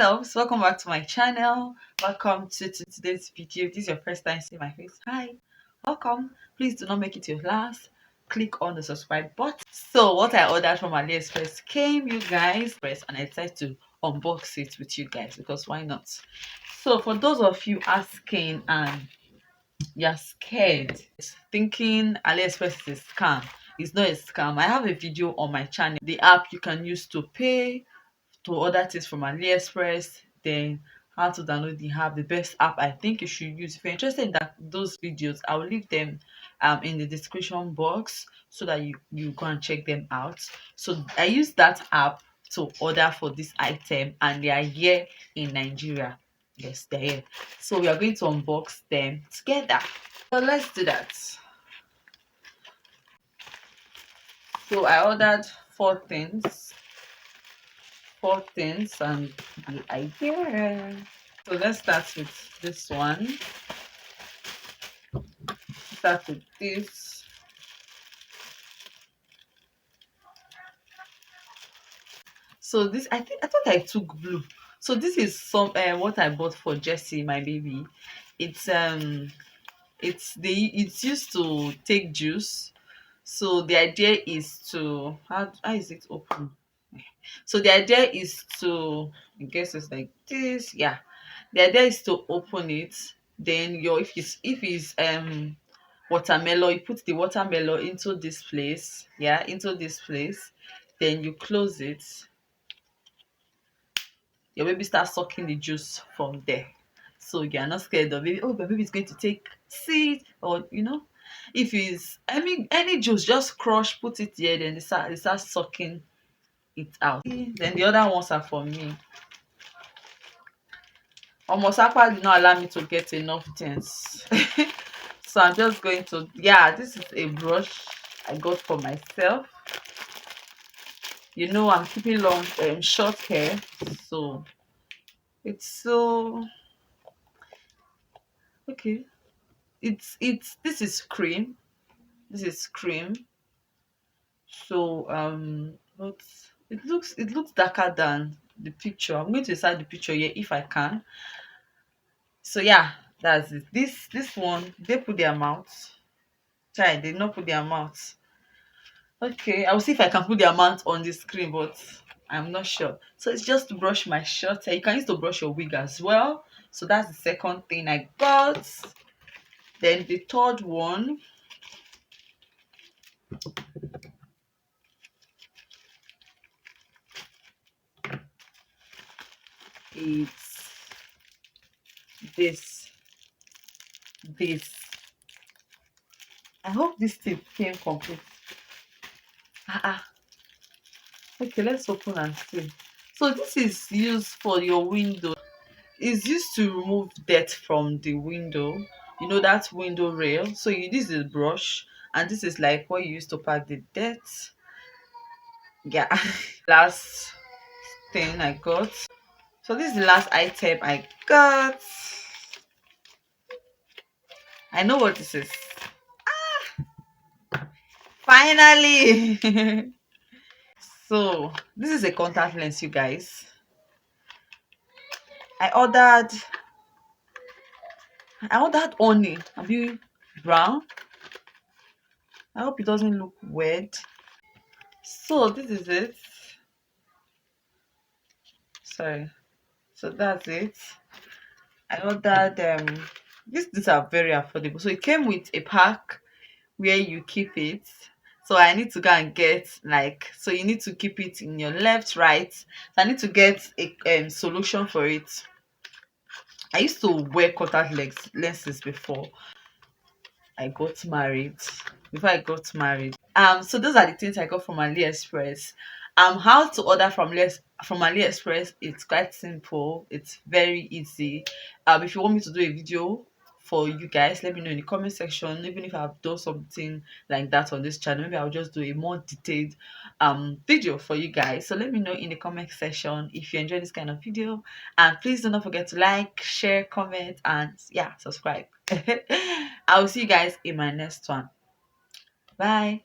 loves, welcome back to my channel. Welcome to today's video. If this is your first time seeing my face, hi, welcome. Please do not make it your last. Click on the subscribe button. So what I ordered from AliExpress came, you guys, and I decided to unbox it with you guys because why not? So for those of you asking and you're scared, thinking AliExpress is a scam, it's not a scam. I have a video on my channel, the app you can use to pay to order things from AliExpress, then how to download the app, the best app I think you should use. If you're interested in those videos, I will leave them in the description box so that you go and check them out. So I use that app to order for this item, and they are here in Nigeria. Yes, they're here. So we are going to unbox them together. So let's do that. So I ordered four things and the idea. So let's start with this one. Start with this. So this, I thought I took blue. So this is some what I bought for Jessie, my baby. It's used to take juice. So the idea is to how is it open? So the idea is to, I guess it's like this, yeah. The idea is to open it. Then if it's watermelon, you put the watermelon into this place, yeah, into this place. Then you close it. Your baby starts sucking the juice from there. So you're not scared of baby. Oh, my baby is going to take seed, or if it's any juice, just crush, put it here, then they start sucking it out. Then the other ones are for me. Almost Akpa did not allow me to get enough things. So I'm just going to, yeah, this is a brush I got for myself. I'm keeping short hair, so it's so okay. It's this is cream. This is cream. So but it looks darker than the picture. I'm going to insert the picture here if I can. So yeah, that's it. This one, they put their mouth. Try, they did not put their mouth. Okay, I'll see if I can put the amount on the screen, but I'm not sure. So it's just to brush my short hair. You can use to brush your wig as well. So that's the second thing I got. Then the third one, it's this. This. I hope this tip came complete. Okay, let's open and see. So this is used for your window. It's used to remove dirt from the window. That window rail. So this is a brush, and this is like what you use to pack the dirt. Yeah. Last thing I got. So this is the last item I got. I know what this is. Finally. So this is a contact lens, you guys. I ordered honey. Have you brown? I hope it doesn't look weird. So this is it. Sorry. So that's it. I ordered these are very affordable. So it came with a pack where you keep it. So I need to go and get, so you need to keep it in your left, right. So I need to get a solution for it. I used to wear contact lenses before I got married. So those are the things I got from AliExpress. How to order from AliExpress, it's quite simple. It's very easy. If you want me to do a video for you guys, let me know in the comment section. Even if I've done something like that on this channel, maybe I'll just do a more detailed video for you guys. So let me know in the comment section if you enjoy this kind of video, and please do not forget to like, share, comment, and yeah, subscribe. I will see you guys in my next one. Bye.